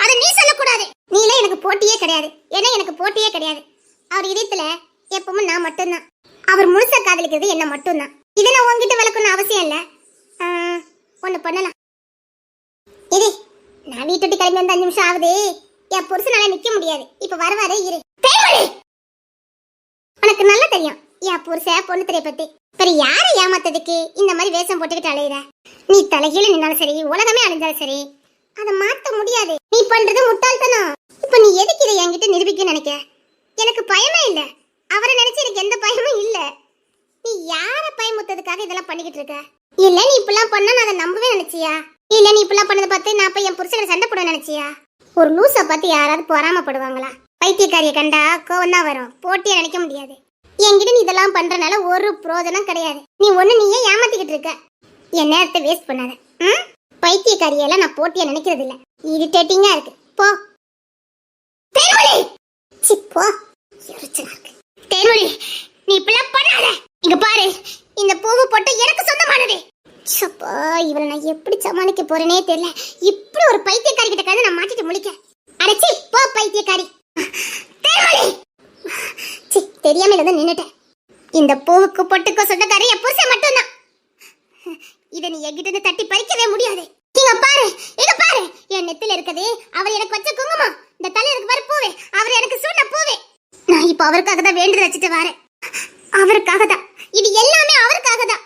அதை நீ சொல்லக்கூடாது. நீல எனக்கு போட்டியே கிடையாது. ஏன்னா எனக்கு போட்டியே கிடையாது. அவர் இதயத்துல எப்பவும் நான் மட்டும்தான். அவர் முழுசா காதலிக்கிறது என்ன மட்டும்தான். இதை நான் உன்கிட்ட விளக்கணும் அவசியம் இல்ல. ஒண்ணு பண்ணலாம். இது நான் வீட்டு விட்டு கிளம்பி வந்து 5 நிமிஷம் ஆகுது. என் புருஷனால நிக்க முடியாது. இப்ப வரவாரே இரு. உனக்கு நல்லா தெரியும் என் புருஷ பொண்ணு தெரிய பத்தி. சரி, யாரை ஏமாத்ததுக்கு இந்த மாதிரி வேஷம் போட்டுக்கிட்டு அலையிற? நீ தலைகீழ நின்னாலும் சரி, உலகமே அழிஞ்சாலும் சரி, அதை மாத்த முடியாது. நீ பண்றது முட்டாள்தனம். இப்ப நீ எதுக்கு இதை என்கிட்ட நிரூபிக்க நினைக்க? எனக்கு பயமே இல்ல. அவரை நினைச்சு எனக்கு எந்த பயமும் இல்ல. நீ யார பயமுத்ததுக்காக இதெல்லாம் பண்ணிக்கிட்டு இருக்க? இல்ல நீ இப்பெல்லாம் பண்ணா நான் அதை நம்பவே நினைச்சியா? இல்ல நீ இப்பெல்லாம் பண்ணதை பார்த்து நான் இப்ப என் புருஷனை சண்டை போட நினைச்சியா? ஒரு லூசை பார்த்து யாராவது பொறாமப்படுவாங்களா? பைத்தியக்காரிய கண்டா கோவம் தான் வரும். போட்டியா நினைக்க முடியாது. என்கிட்ட நீ இதெல்லாம் பண்றனால ஒரு பிரயோஜனம் கிடையாது. நீ ஒண்ணு நீயே ஏமாத்திக்கிட்டு இருக்க. என் நேரத்தை வேஸ்ட் பண்ணாத. பைத்தியக்காரியெல்லாம் நான் போட்டியா நினைக்கிறது இல்ல. இரிட்டேட்டிங்கா இருக்கு. போ தேன்மொழி. போ, எரிச்சலா இருக்கு. தேன்மொழி, நீ இப்பெல்லாம் பண்ணாத. இங்க பாரு, இந்த பூவு போட்டு எனக்கு சொந்தமானது. சப்பா, இவளை நான் எப்படி சமாளிக்க போறேனே தெரியல. இப்படி ஒரு பைத்தியக்காரி கிட்ட கதை நான் மாட்டிட்டு முழிக்க. அடச்சி போ பைத்தியக்காரி. தேன்மொழி, தெரியாம இருந்து நின்னுட்டேன். இந்த பூவுக்கு பொட்டுக்கோ சொந்தக்காரி என் புருஷன் மட்டும்தான். இதை நீ என்கிட்ட இருந்து தட்டி பறிக்கவே முடியாது. இங்க பாரு, இங்க பாரு, என் நெத்தில இருக்குது அவர் எனக்கு வச்ச குங்குமம். இந்த தலை எனக்கு வர பூவே, அவர் எனக்கு சூட பூவே. நான் இப்ப அவருக்காக தான் வேண்டுதல் வச்சுட்டு வரேன். அவருக்காக தான், இது எல்லாமே அவருக்காக தான்.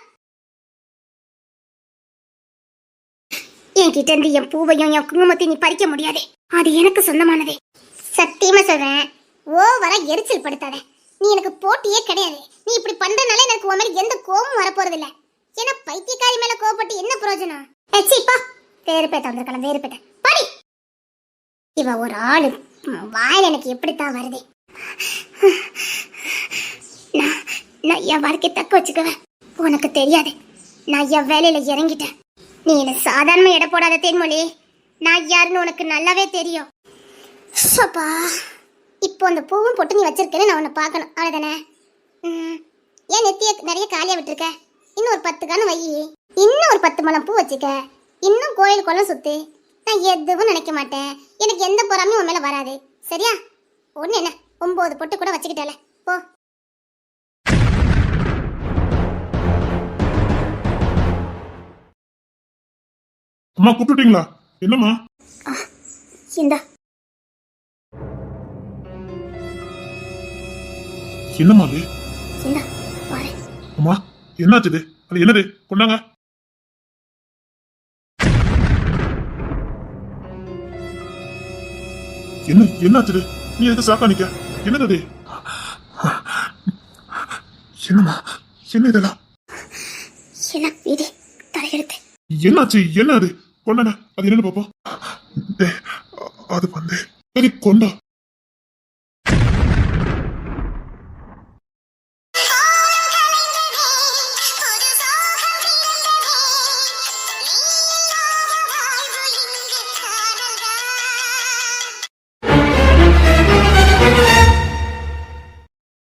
என்கிட்ட இருந்து என் பூவையும் என் குங்குமத்தையும் நீ பறிக்க முடியாது. அது எனக்கு சொந்தமானதே. சத்தியமா சொல்றேன், ஓவரா எரிச்சல் படுத்தாத. நீ எனக்கு போட்டியே கிடையாது. நீ இப்படி பண்றனால எனக்கு உன் மேல எந்த கோபமும் வரப்போறது இல்ல. ஏன்னா பைத்தியக்காரி மேல கோபப்பட்டு என்ன பிரயோஜனம்? ஏச்சிப்பா, வேறுபேட்ட வந்திருக்கலாம், வேறுபேட்ட படி. இவ ஒரு ஆளு வாயில எனக்கு எப்படித்தான் வருது. நான் என் வாழ்க்கையை தக்க வச்சுக்குவேன். உனக்கு தெரியாது, நான் என் வேலையில இறங்கிட்டேன். நீ என்ன சாதாரணமா எடை போடாத தேன்மொழி. நான் யாருன்னு உனக்கு நல்லாவே தெரியும். சப்பா, இப்போ அந்த பூவும் போட்டு நீ வச்சிருக்கேன்னு நான் உன்னை பார்க்கணும், அவ்வளோதானே? ஏன் நெத்திய நிறைய காலியாக விட்டுருக்க? இன்னும் ஒரு 10 காணம் வை. இன்னும் ஒரு 10 மலம் பூ வச்சுக்க. இன்னும் கோயில் குளம் சுத்து. நான் எதுவும் நினைக்க மாட்டேன். எனக்கு எந்த பொறாமையும் உன் மேலே வராது. சரியா? ஒன்று என்ன, 9 பொட்டு கூட வச்சுக்கிட்டல. போ. அம்மா கூப்பிட்டுட்டீங்களா? என்னம்மா? இந்தா. என்னம்மா அது? இந்தா பாரு. அம்மா, என்னாச்சு? அது என்னது? கொண்டாங்க. என்னாச்சு? நீ எதுக்கு சாக்கா நிக்க? என்னது? என்னம்மா, என்ன இதெல்லாம்? வீடு தலையெடுத்து. என்னாச்சு? என்ன அது? கொண்டாங்க. அது என்னன்னு பாப்போம். அது வந்து சரி கொண்டா.